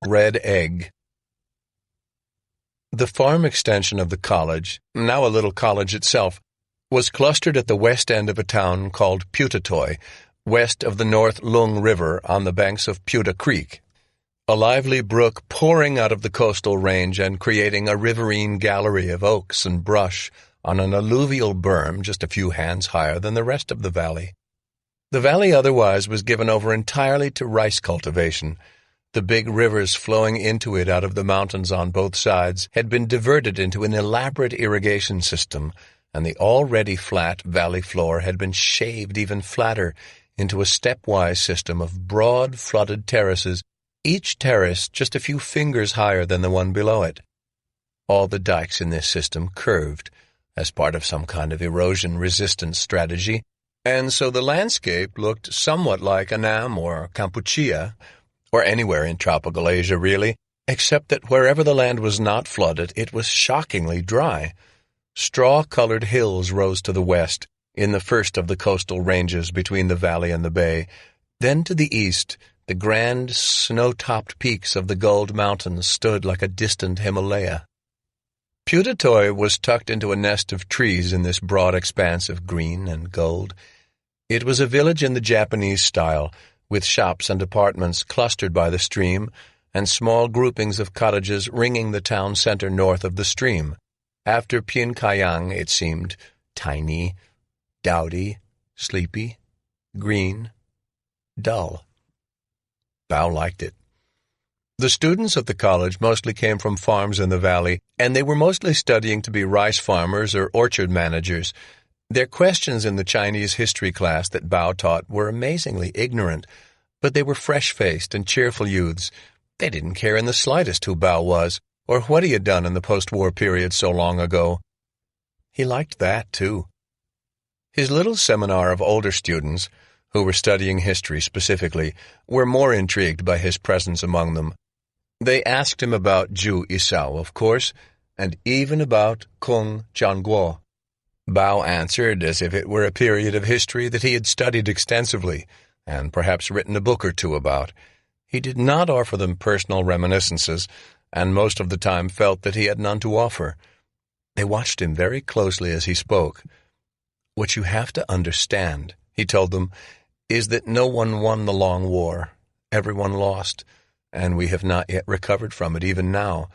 red egg. The farm extension of the college, now a little college itself, was clustered at the west end of a town called Putatoy, west of the North Lung River on the banks of Puta Creek, a lively brook pouring out of the coastal range and creating a riverine gallery of oaks and brush on an alluvial berm just a few hands higher than the rest of the valley. The valley otherwise was given over entirely to rice cultivation. The big rivers flowing into it out of the mountains on both sides had been diverted into an elaborate irrigation system, and the already flat valley floor had been shaved even flatter into a stepwise system of broad, flooded terraces, each terrace just a few fingers higher than the one below it. All the dikes in this system curved, as part of some kind of erosion-resistance strategy, and so the landscape looked somewhat like Annam or Kampuchea, or anywhere in tropical Asia, really, except that wherever the land was not flooded, it was shockingly dry. Straw-colored hills rose to the west, in the first of the coastal ranges between the valley and the bay. Then to the east, the grand snow-topped peaks of the Gold Mountains stood like a distant Himalaya. Putatoy was tucked into a nest of trees in this broad expanse of green and gold. It was a village in the Japanese style, with shops and apartments clustered by the stream, and small groupings of cottages ringing the town center north of the stream. After Pyongyang, it seemed tiny, dowdy, sleepy, green, dull. Bao liked it. The students of the college mostly came from farms in the valley, and they were mostly studying to be rice farmers or orchard managers. Their questions in the Chinese history class that Bao taught were amazingly ignorant, but they were fresh-faced and cheerful youths. They didn't care in the slightest who Bao was, or what he had done in the post-war period so long ago. He liked that, too. His little seminar of older students, who were studying history specifically, were more intrigued by his presence among them. They asked him about Zhu Yisao, of course, and even about Kung Jianguo. Bao answered as if it were a period of history that he had studied extensively, and perhaps written a book or two about. He did not offer them personal reminiscences, and most of the time felt that he had none to offer. They watched him very closely as he spoke. "What you have to understand," he told them, "is that no one won the long war. Everyone lost, and we have not yet recovered from it, even now.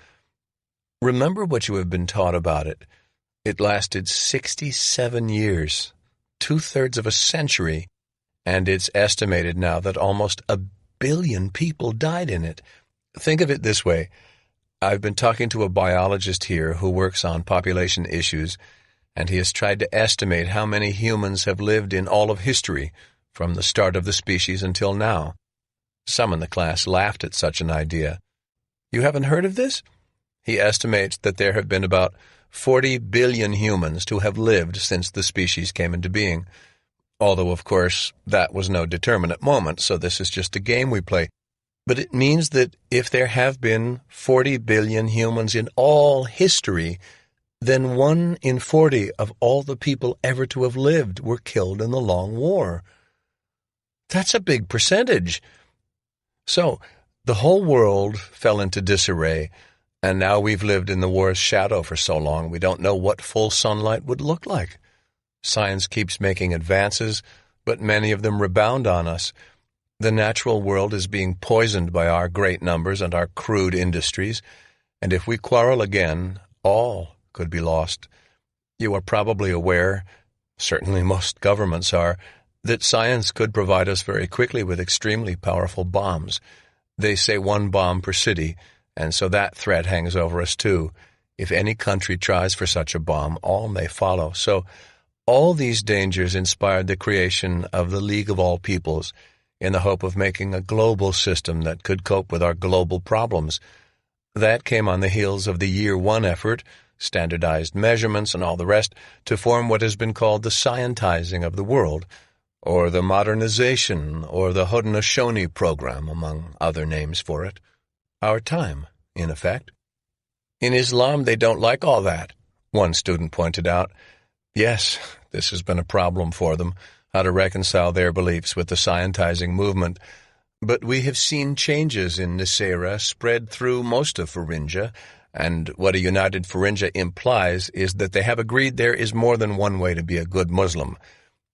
Remember what you have been taught about it. It lasted 67 years, 2/3 of a century, and it's estimated now that almost 1 billion people died in it. Think of it this way. I've been talking to a biologist here who works on population issues, and he has tried to estimate how many humans have lived in all of history, from the start of the species until now." Some in the class laughed at such an idea. "You haven't heard of this?" He estimates that there have been about 40 billion humans to have lived since the species came into being. Although, of course, that was no determinate moment, so this is just a game we play. But it means that if there have been 40 billion humans in all history, then 1 in 40 of all the people ever to have lived were killed in the Long War. That's a big percentage. So, the whole world fell into disarray, and now we've lived in the war's shadow for so long we don't know what full sunlight would look like. Science keeps making advances, but many of them rebound on us. The natural world is being poisoned by our great numbers and our crude industries, and if we quarrel again, all could be lost. You are probably aware, certainly most governments are, that science could provide us very quickly with extremely powerful bombs. They say 1 bomb per city, and so that threat hangs over us too. If any country tries for such a bomb, all may follow. So all these dangers inspired the creation of the League of All Peoples in the hope of making a global system that could cope with our global problems. That came on the heels of the Year One effort, standardized measurements and all the rest, to form what has been called the scientizing of the world, or the modernization, or the Haudenosaunee program, among other names for it. Our time, in effect. In Islam, they don't like all that, one student pointed out. Yes, this has been a problem for them, how to reconcile their beliefs with the scientizing movement. But we have seen changes in Nisera spread through most of Farinja, and what a united Farinja implies is that they have agreed there is more than one way to be a good Muslim.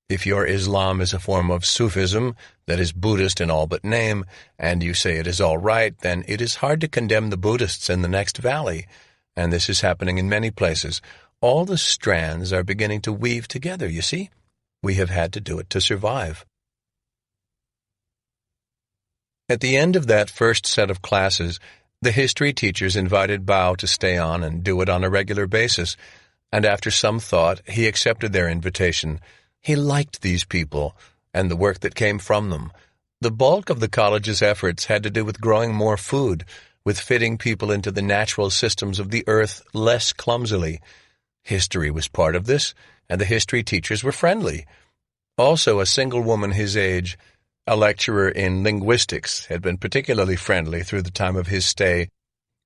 If your Islam is a form of Sufism that is Buddhist in all but name, and you say it is all right, then it is hard to condemn the Buddhists in the next valley. And this is happening in many places. All the strands are beginning to weave together, you see? We have had to do it to survive. At the end of that first set of classes, the history teachers invited Bao to stay on and do it on a regular basis, and after some thought, he accepted their invitation. He liked these people and the work that came from them. The bulk of the college's efforts had to do with growing more food, with fitting people into the natural systems of the earth less clumsily. History was part of this, and the history teachers were friendly. Also, a single woman his age, a lecturer in linguistics, had been particularly friendly through the time of his stay.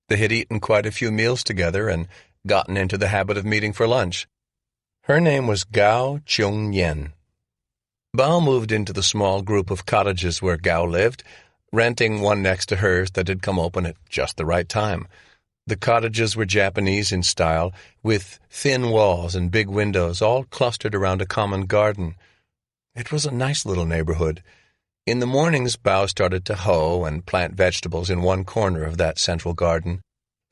They had eaten quite a few meals together and gotten into the habit of meeting for lunch. Her name was Gao Chung-yen. Bao moved into the small group of cottages where Gao lived, renting one next to hers that had come open at just the right time. The cottages were Japanese in style, with thin walls and big windows, all clustered around a common garden. It was a nice little neighborhood. In the mornings, Bao started to hoe and plant vegetables in one corner of that central garden.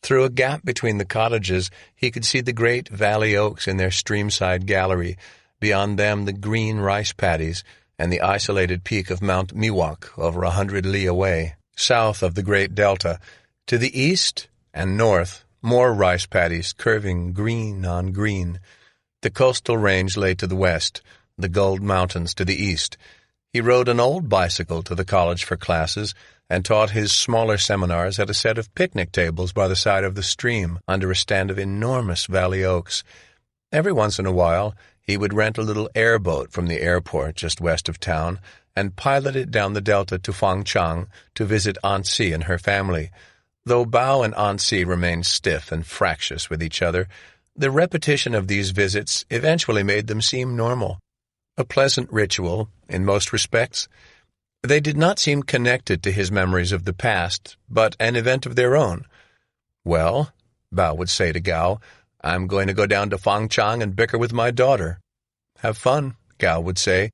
Through a gap between the cottages, he could see the great valley oaks in their streamside gallery, beyond them the green rice paddies, and the isolated peak of Mount Miwok over 100 li away, south of the great delta. To the east and north, more rice paddies curving green on green. The coastal range lay to the west, the Gold Mountains to the east. He rode an old bicycle to the college for classes and taught his smaller seminars at a set of picnic tables by the side of the stream under a stand of enormous valley oaks. Every once in a while, he would rent a little airboat from the airport just west of town and pilot it down the delta to Fangchang to visit Aunt Si and her family. Though Bao and Aunt Si remained stiff and fractious with each other, the repetition of these visits eventually made them seem normal. A pleasant ritual, in most respects. They did not seem connected to his memories of the past, but an event of their own. "Well," Bao would say to Gao, "I'm going to go down to Fangchang and bicker with my daughter." "Have fun," Gao would say.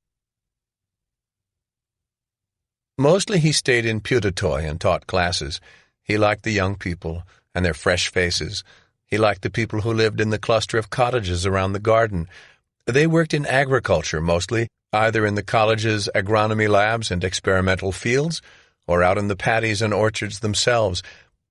Mostly he stayed in Putatoy and taught classes. He liked the young people and their fresh faces. He liked the people who lived in the cluster of cottages around the garden. They worked in agriculture mostly, either in the college's agronomy labs and experimental fields, or out in the paddies and orchards themselves.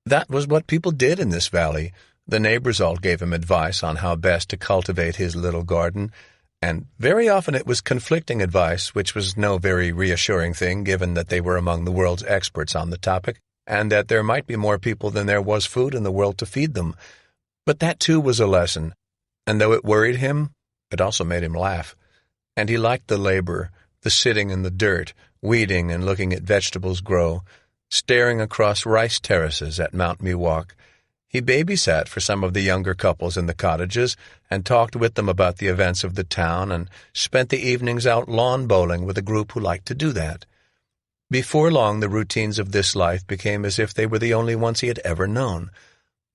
That was what people did in this valley. The neighbors all gave him advice on how best to cultivate his little garden, and very often it was conflicting advice, which was no very reassuring thing given that they were among the world's experts on the topic, and that there might be more people than there was food in the world to feed them. But that too was a lesson, and though it worried him, it also made him laugh. And he liked the labor, the sitting in the dirt, weeding and looking at vegetables grow, staring across rice terraces at Mount Miwok. He babysat for some of the younger couples in the cottages and talked with them about the events of the town and spent the evenings out lawn bowling with a group who liked to do that. Before long, the routines of this life became as if they were the only ones he had ever known.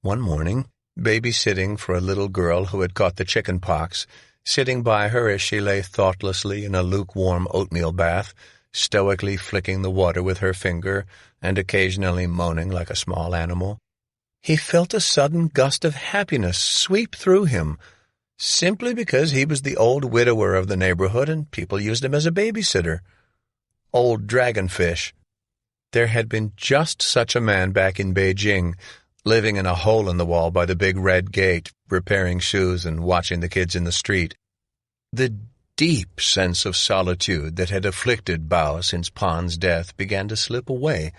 One morning, babysitting for a little girl who had caught the chicken pox, sitting by her as she lay thoughtlessly in a lukewarm oatmeal bath, stoically flicking the water with her finger and occasionally moaning like a small animal, he felt a sudden gust of happiness sweep through him, simply because he was the old widower of the neighborhood and people used him as a babysitter. Old dragonfish. There had been just such a man back in Beijing, living in a hole in the wall by the big red gate, repairing shoes and watching the kids in the street. The deep sense of solitude that had afflicted Bao since Pan's death began to slip away,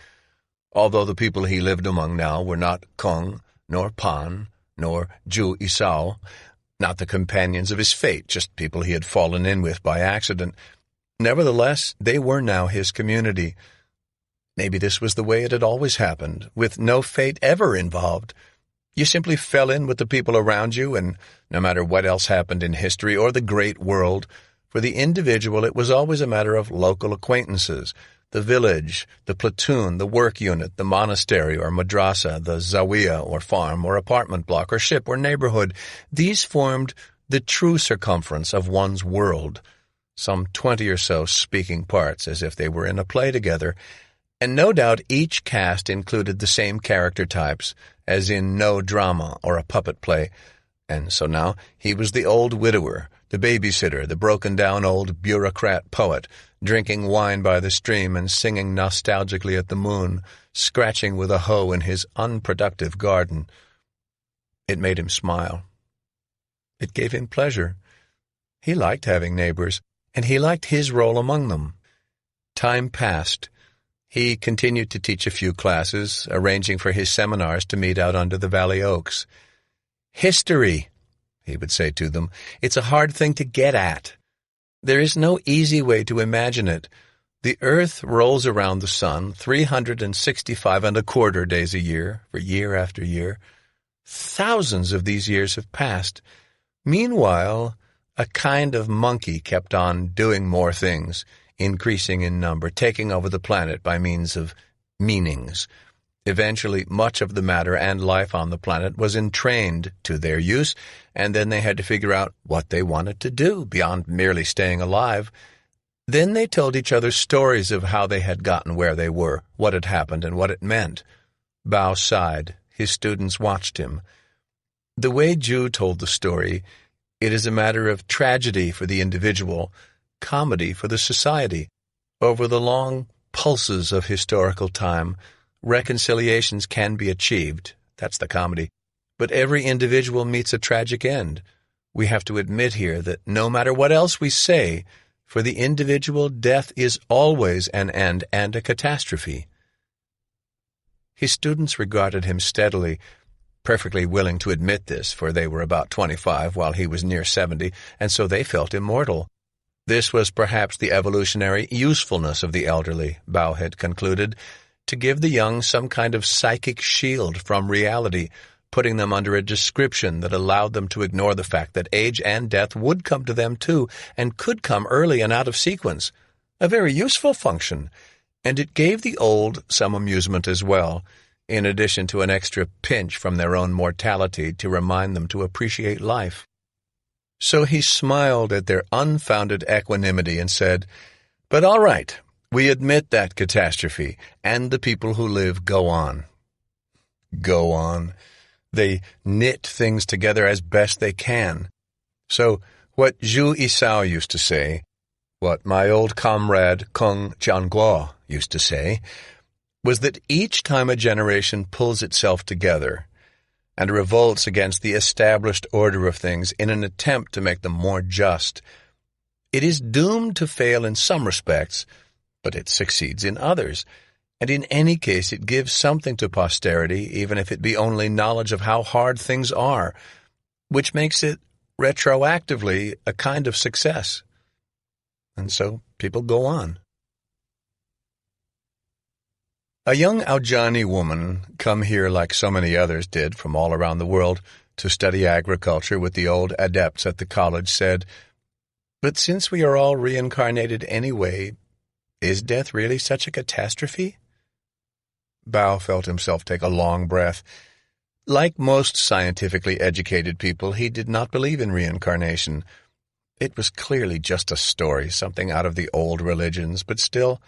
although the people he lived among now were not Kong, nor Pan, nor Zhu Isao, not the companions of his fate, just people he had fallen in with by accident. Nevertheless, they were now his community. Maybe this was the way it had always happened, with no fate ever involved. You simply fell in with the people around you, and no matter what else happened in history or the great world, for the individual it was always a matter of local acquaintances, the village, the platoon, the work unit, the monastery or madrasa, the zawiya or farm or apartment block or ship or neighborhood. These formed the true circumference of one's world, some 20 or so speaking parts as if they were in a play together, and no doubt each cast included the same character types as in no drama or a puppet play. And so now he was the old widower, the babysitter, the broken-down old bureaucrat poet, drinking wine by the stream and singing nostalgically at the moon, scratching with a hoe in his unproductive garden. It made him smile. It gave him pleasure. He liked having neighbors, and he liked his role among them. Time passed. He continued to teach a few classes, arranging for his seminars to meet out under the valley oaks. "History," he would say to them, "it's a hard thing to get at. There is no easy way to imagine it. The earth rolls around the sun 365 and a quarter days a year, for year after year. Thousands of these years have passed. Meanwhile, a kind of monkey kept on doing more things, increasing in number, taking over the planet by means of meanings. Eventually, much of the matter and life on the planet was entrained to their use, and then they had to figure out what they wanted to do beyond merely staying alive. Then they told each other stories of how they had gotten where they were, what had happened, and what it meant." Bao sighed. His students watched him. The way Ju told the story, it is a matter of tragedy for the individual, comedy for the society. Over the long pulses of historical time, reconciliations can be achieved. That's the comedy. But every individual meets a tragic end. We have to admit here that no matter what else we say, for the individual, death is always an end and a catastrophe. His students regarded him steadily, perfectly willing to admit this, for they were about 25 while he was near 70, and so they felt immortal. This was perhaps the evolutionary usefulness of the elderly, Bao had concluded, to give the young some kind of psychic shield from reality, putting them under a description that allowed them to ignore the fact that age and death would come to them too, and could come early and out of sequence. A very useful function, and it gave the old some amusement as well, in addition to an extra pinch from their own mortality to remind them to appreciate life. So he smiled at their unfounded equanimity and said, "But all right, we admit that catastrophe, and the people who live go on." Go on. They knit things together as best they can. So what Zhu Yisao used to say, what my old comrade Kung Jianguo used to say, was that each time a generation pulls itself together and revolts against the established order of things in an attempt to make them more just, it is doomed to fail in some respects, but it succeeds in others, and in any case it gives something to posterity, even if it be only knowledge of how hard things are, which makes it retroactively a kind of success. And so people go on. A young Aujani woman, come here like so many others did from all around the world to study agriculture with the old adepts at the college, said, "But since we are all reincarnated anyway, is death really such a catastrophe?" Bao felt himself take a long breath. Like most scientifically educated people, he did not believe in reincarnation. It was clearly just a story, something out of the old religions, but still,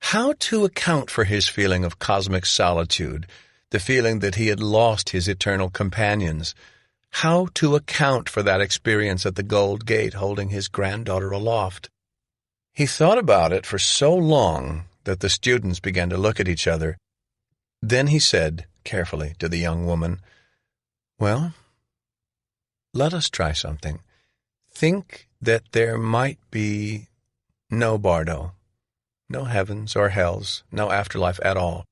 how to account for his feeling of cosmic solitude, the feeling that he had lost his eternal companions? How to account for that experience at the Gold Gate holding his granddaughter aloft? He thought about it for so long that the students began to look at each other. Then he said, carefully, to the young woman, "Well, let us try something. Think that there might be no bardo, no heavens or hells, no afterlife at all,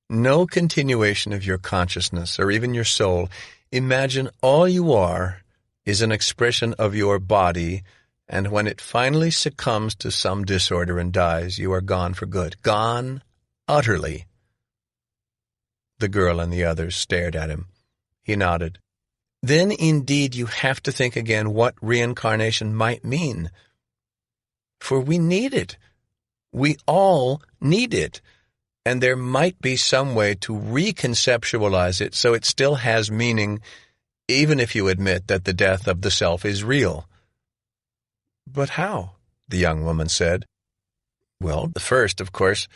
no continuation of your consciousness or even your soul. Imagine all you are is an expression of your body, and when it finally succumbs to some disorder and dies, you are gone for good. Gone utterly." The girl and the others stared at him. He nodded. "Then indeed you have to think again what reincarnation might mean. For we need it. We all need it, and there might be some way to reconceptualize it so it still has meaning, even if you admit that the death of the self is real. But how? The young woman said. Well, first, of course,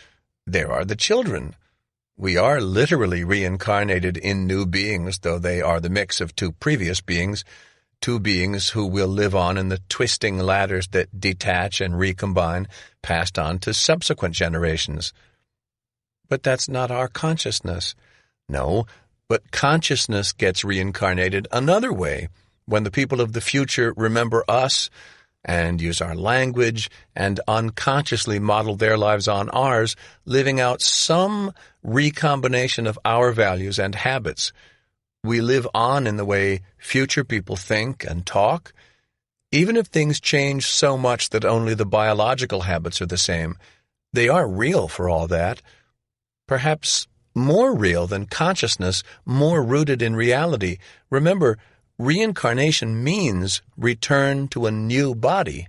there are the children. We are literally reincarnated in new beings, though they are the mix of two previous beings, two beings who will live on in the twisting ladders that detach and recombine, passed on to subsequent generations. But that's not our consciousness. No, but consciousness gets reincarnated another way, when the people of the future remember us and use our language and unconsciously model their lives on ours, living out some recombination of our values and habits. We live on in the way future people think and talk. Even if things change so much that only the biological habits are the same, they are real for all that. Perhaps more real than consciousness, more rooted in reality. Remember, reincarnation means return to a new body.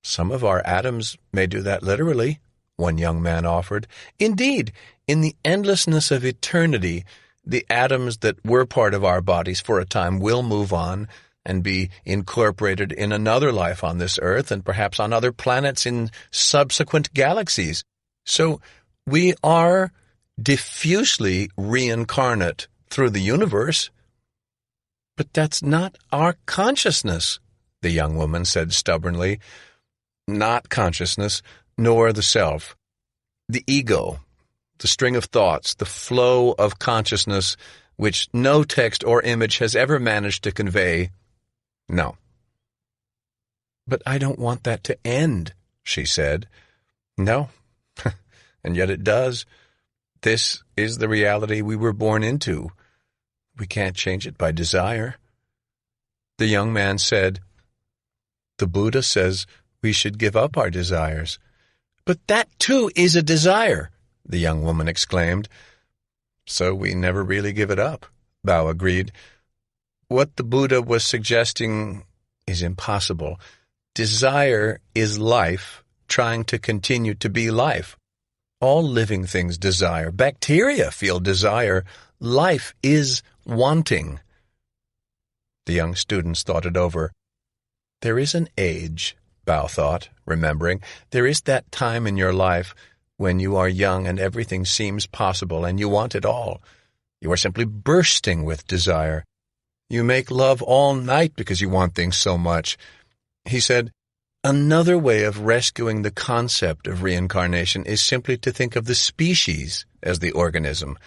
Some of our atoms may do that literally, one young man offered. Indeed, in the endlessness of eternity, the atoms that were part of our bodies for a time will move on and be incorporated in another life on this earth and perhaps on other planets in subsequent galaxies. So we are diffusely reincarnate through the universe. But that's not our consciousness, the young woman said stubbornly. Not consciousness, nor the self. The ego, the string of thoughts, the flow of consciousness, which no text or image has ever managed to convey. No. But I don't want that to end, she said. No, and yet it does. This is the reality we were born into. We can't change it by desire. The young man said, The Buddha says we should give up our desires. But that too is a desire, the young woman exclaimed. So we never really give it up, Bao agreed. What the Buddha was suggesting is impossible. Desire is life trying to continue to be life. All living things desire. Bacteria feel desire. Life is wanting. The young students thought it over. There is an age, Bao thought, remembering. There is that time in your life when you are young and everything seems possible and you want it all. You are simply bursting with desire. You make love all night because you want things so much. He said, another way of rescuing the concept of reincarnation is simply to think of the species as the organism.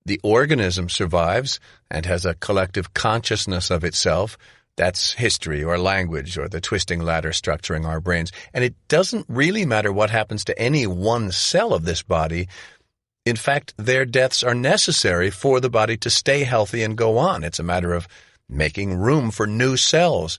The organism survives and has a collective consciousness of itself. That's history or language or the twisting ladder structuring our brains. And it doesn't really matter what happens to any one cell of this body. In fact, their deaths are necessary for the body to stay healthy and go on. It's a matter of making room for new cells.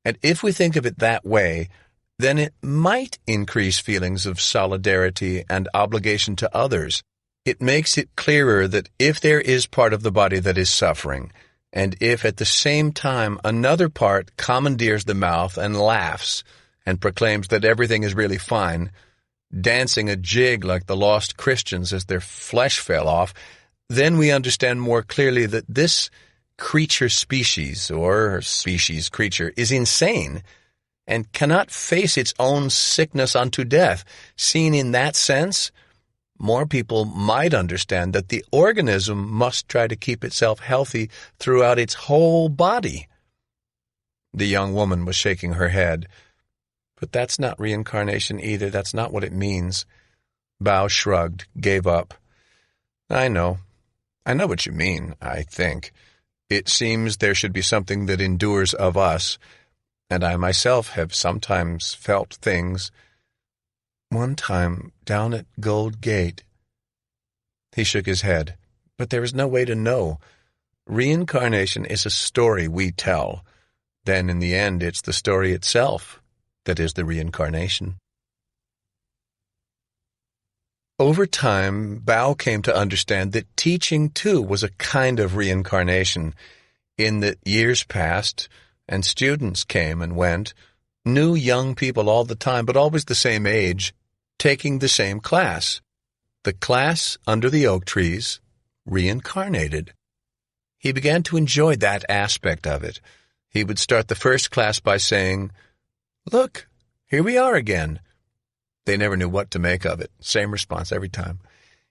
And if we think of it that way, then it might increase feelings of solidarity and obligation to others. It makes it clearer that if there is part of the body that is suffering, and if at the same time another part commandeers the mouth and laughs and proclaims that everything is really fine, dancing a jig like the lost Christians as their flesh fell off, then we understand more clearly that this creature species, or species creature, is insane and cannot face its own sickness unto death. Seen in that sense, more people might understand that the organism must try to keep itself healthy throughout its whole body. The young woman was shaking her head. But that's not reincarnation either. That's not what it means. Bao shrugged, gave up. I know what you mean, I think. It seems there should be something that endures of us, and I myself have sometimes felt things. One time, down at Gold Gate. He shook his head, but there is no way to know. Reincarnation is a story we tell. Then in the end, it's the story itself that is the reincarnation. Over time, Bao came to understand that teaching, too, was a kind of reincarnation, in that years passed, and students came and went, new young people all the time, but always the same age. taking the same class. The class under the oak trees reincarnated. He began to enjoy that aspect of it. He would start the first class by saying, "Look, here we are again." They never knew what to make of it. Same response every time.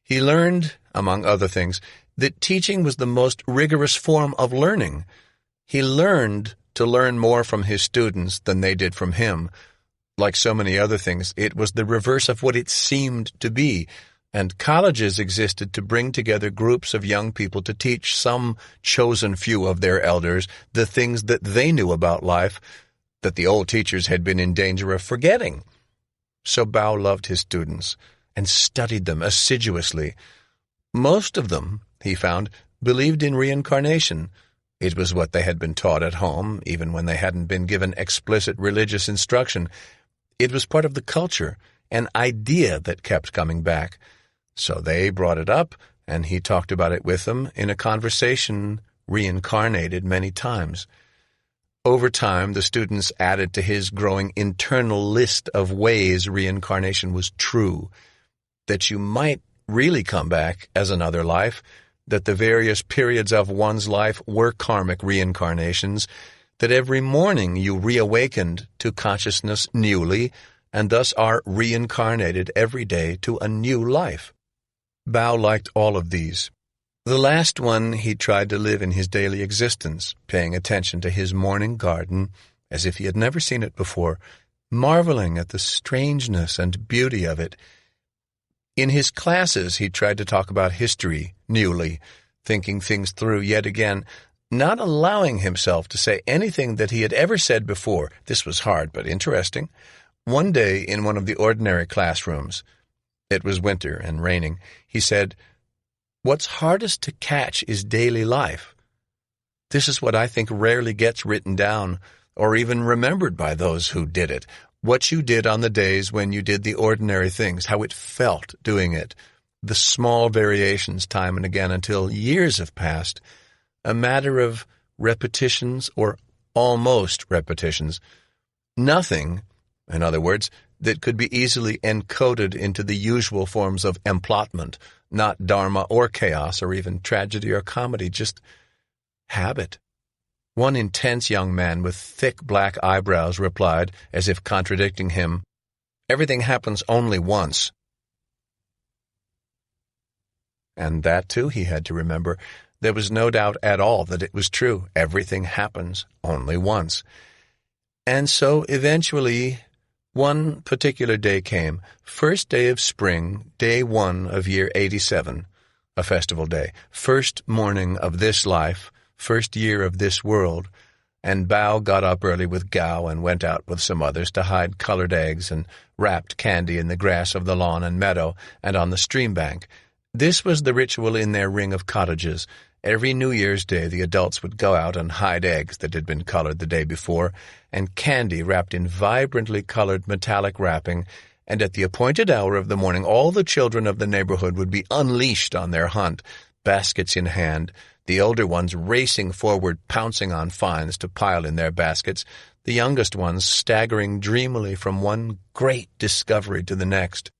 He learned, among other things, that teaching was the most rigorous form of learning. He learned to learn more from his students than they did from him. Like so many other things, it was the reverse of what it seemed to be, and colleges existed to bring together groups of young people to teach some chosen few of their elders the things that they knew about life that the old teachers had been in danger of forgetting. So Bao loved his students and studied them assiduously. Most of them, he found, believed in reincarnation. It was what they had been taught at home, even when they hadn't been given explicit religious instruction. It was part of the culture, an idea that kept coming back. So they brought it up, and he talked about it with them in a conversation reincarnated many times. Over time, the students added to his growing internal list of ways reincarnation was true, that you might really come back as another life, that the various periods of one's life were karmic reincarnations, that every morning you reawakened to consciousness newly, and thus are reincarnated every day to a new life. Bao liked all of these. The last one he tried to live in his daily existence, paying attention to his morning garden as if he had never seen it before, marveling at the strangeness and beauty of it. In his classes, he tried to talk about history newly, thinking things through yet again, not allowing himself to say anything that he had ever said before. This was hard but interesting. One day in one of the ordinary classrooms, it was winter and raining, he said, "What's hardest to catch is daily life. This is what I think rarely gets written down or even remembered by those who did it. What you did on the days when you did the ordinary things, how it felt doing it, the small variations time and again until years have passed, a matter of repetitions or almost repetitions. Nothing, in other words, that could be easily encoded into the usual forms of emplotment, not dharma or chaos or even tragedy or comedy, just habit." One intense young man with thick black eyebrows replied, as if contradicting him, "Everything happens only once." And that, too, he had to remember. There was no doubt at all that it was true. Everything happens only once. And so, eventually, one particular day came, first day of spring, day 1 of year 87, a festival day, first morning of this life, first year of this world, and Bao got up early with Gao and went out with some others to hide colored eggs and wrapped candy in the grass of the lawn and meadow and on the stream bank. This was the ritual in their ring of cottages. Every New Year's Day the adults would go out and hide eggs that had been colored the day before, and candy wrapped in vibrantly colored metallic wrapping, and at the appointed hour of the morning all the children of the neighborhood would be unleashed on their hunt, baskets in hand, the older ones racing forward, pouncing on finds to pile in their baskets, the youngest ones staggering dreamily from one great discovery to the next.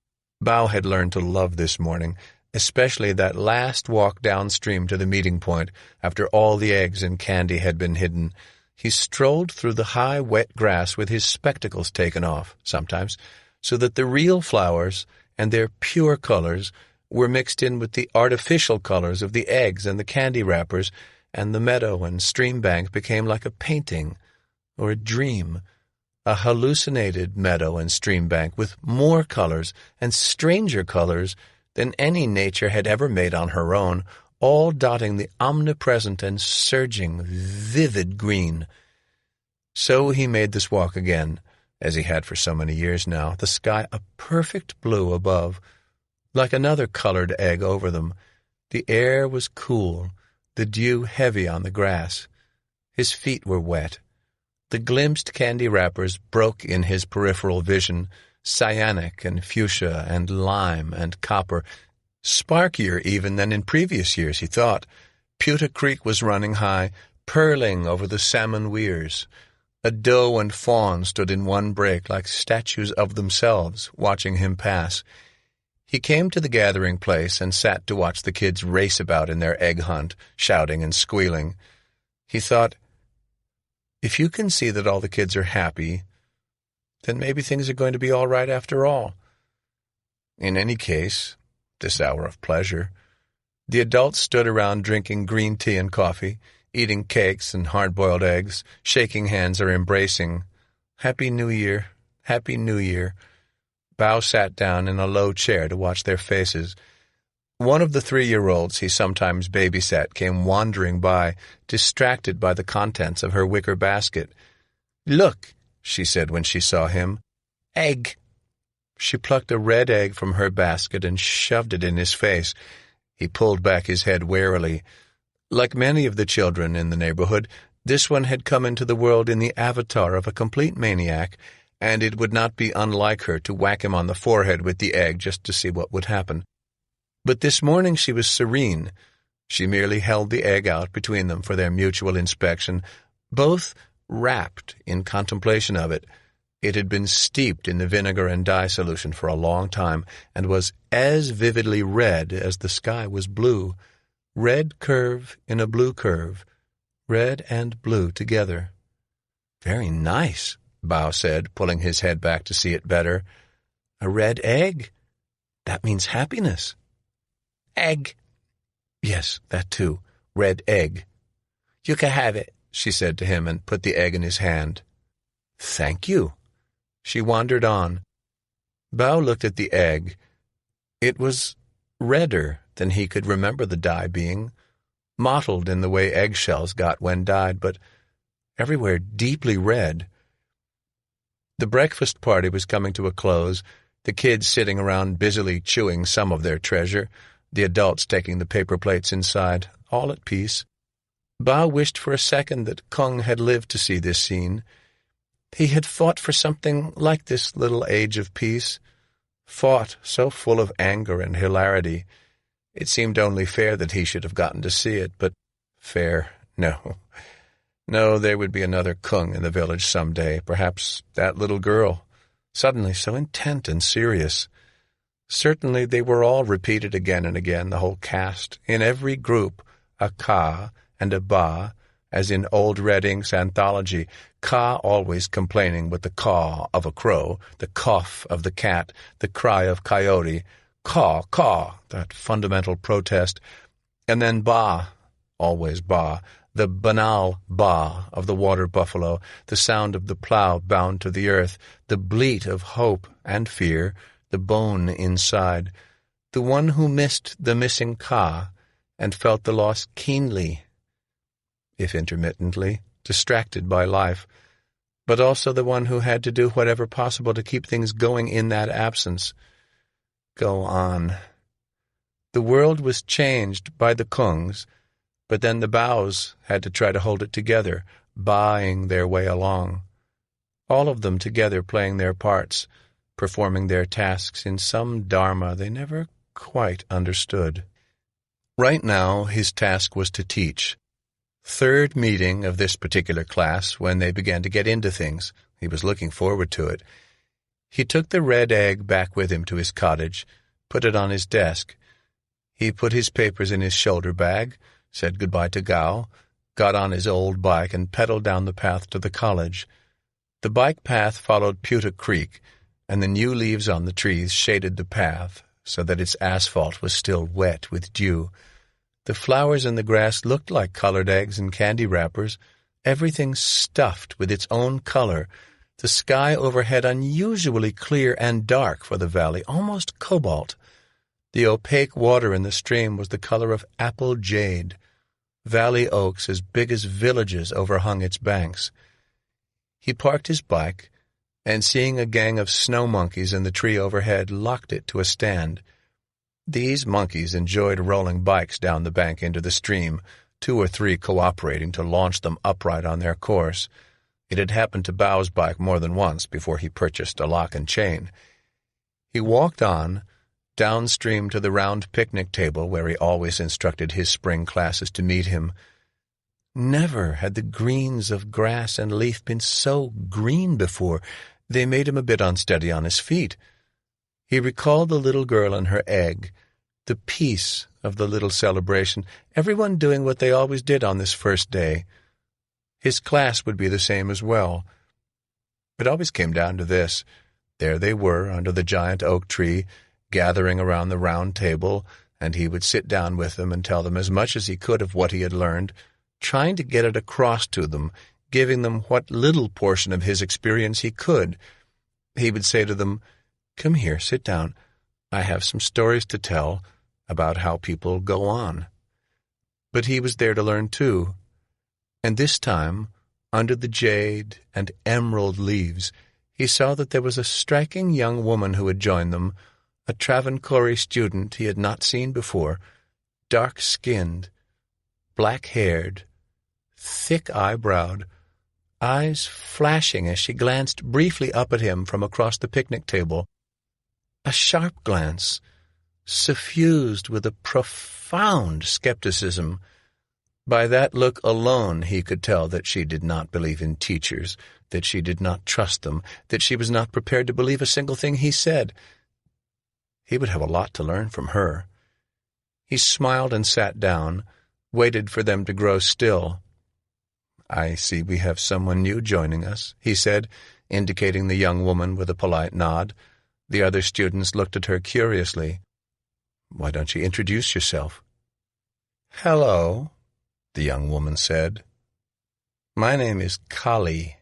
Bao had learned to love this morning, especially that last walk downstream to the meeting point after all the eggs and candy had been hidden. He strolled through the high, wet grass with his spectacles taken off, sometimes, so that the real flowers and their pure colors were mixed in with the artificial colors of the eggs and the candy wrappers, and the meadow and stream bank became like a painting or a dream, a hallucinated meadow and stream bank with more colors and stranger colors than any nature had ever made on her own, all dotting the omnipresent and surging, vivid green. So he made this walk again, as he had for so many years now, the sky a perfect blue above, like another colored egg over them. The air was cool, the dew heavy on the grass. His feet were wet. The glimpsed candy wrappers broke in his peripheral vision, cyanic and fuchsia and lime and copper, sparkier even than in previous years, he thought. Puta Creek was running high, purling over the salmon weirs. A doe and fawn stood in one break like statues of themselves, watching him pass. He came to the gathering place and sat to watch the kids race about in their egg hunt, shouting and squealing. He thought, if you can see that all the kids are happy, then maybe things are going to be all right after all. In any case, this hour of pleasure, the adults stood around drinking green tea and coffee, eating cakes and hard-boiled eggs, shaking hands or embracing. Happy New Year, Happy New Year. Bao sat down in a low chair to watch their faces. One of the 3-year-olds he sometimes babysat came wandering by, distracted by the contents of her wicker basket. "Look," she said when she saw him. "Egg." She plucked a red egg from her basket and shoved it in his face. He pulled back his head warily. Like many of the children in the neighborhood, this one had come into the world in the avatar of a complete maniac, and it would not be unlike her to whack him on the forehead with the egg just to see what would happen. But this morning she was serene. She merely held the egg out between them for their mutual inspection, both rapt in contemplation of it. It had been steeped in the vinegar and dye solution for a long time, and was as vividly red as the sky was blue. Red curve in a blue curve, red and blue together. "Very nice," Bao said, pulling his head back to see it better. "A red egg? That means happiness." "Egg." "Yes, that too. Red egg." "You can have it," she said to him, and put the egg in his hand. "Thank you." She wandered on. Bao looked at the egg. It was redder than he could remember the dye being, mottled in the way eggshells got when dyed, but everywhere deeply red. The breakfast party was coming to a close, the kids sitting around busily chewing some of their treasure, the adults taking the paper plates inside, all at peace. Bao wished for a second that Kung had lived to see this scene. He had fought for something like this little age of peace, fought so full of anger and hilarity. It seemed only fair that he should have gotten to see it, but fair, no. No, there would be another Kung in the village some day, perhaps that little girl, suddenly so intent and serious. Certainly they were all repeated again and again, the whole cast, in every group, a Ka and a Ba, as in old Red Ink's anthology, Ka always complaining with the caw of a crow, the cough of the cat, the cry of coyote, caw, caw, that fundamental protest, and then Ba, always Ba, the banal Ba of the water buffalo, the sound of the plow bound to the earth, the bleat of hope and fear, the bone inside, the one who missed the missing Ka and felt the loss keenly, if intermittently, distracted by life, but also the one who had to do whatever possible to keep things going in that absence. Go on. The world was changed by the Kungs, but then the Baos had to try to hold it together, buying their way along. All of them together playing their parts, performing their tasks in some dharma they never quite understood. Right now his task was to teach. Third meeting of this particular class when they began to get into things. He was looking forward to it. He took the red egg back with him to his cottage, put it on his desk. He put his papers in his shoulder bag, said goodbye to Gao, got on his old bike and pedaled down the path to the college. The bike path followed Puta Creek, and the new leaves on the trees shaded the path so that its asphalt was still wet with dew. The flowers in the grass looked like colored eggs and candy wrappers, everything stuffed with its own color, the sky overhead unusually clear and dark for the valley, almost cobalt. The opaque water in the stream was the color of apple jade. Valley oaks as big as villages overhung its banks. He parked his bike, and seeing a gang of snow monkeys in the tree overhead, locked it to a stand. These monkeys enjoyed rolling bikes down the bank into the stream, 2 or 3 cooperating to launch them upright on their course. It had happened to Bao's bike more than once before he purchased a lock and chain. He walked on, downstream to the round picnic table where he always instructed his spring classes to meet him. Never had the greens of grass and leaf been so green before. They made him a bit unsteady on his feet. He recalled the little girl and her egg, the peace of the little celebration, everyone doing what they always did on this first day. His class would be the same as well. It always came down to this. There they were, under the giant oak tree, gathering around the round table, and he would sit down with them and tell them as much as he could of what he had learned, trying to get it across to them, giving them what little portion of his experience he could. He would say to them, "Come here, sit down. I have some stories to tell about how people go on." But he was there to learn too. And this time, under the jade and emerald leaves, he saw that there was a striking young woman who had joined them, a Travancore student he had not seen before, dark-skinned, black-haired, thick-eyebrowed, eyes flashing as she glanced briefly up at him from across the picnic table. A sharp glance, suffused with a profound skepticism. By that look alone he could tell that she did not believe in teachers, that she did not trust them, that she was not prepared to believe a single thing he said. He would have a lot to learn from her. He smiled and sat down, waited for them to grow still. "I see we have someone new joining us," he said, indicating the young woman with a polite nod. The other students looked at her curiously. "Why don't you introduce yourself?" "Hello," the young woman said. "My name is Kali."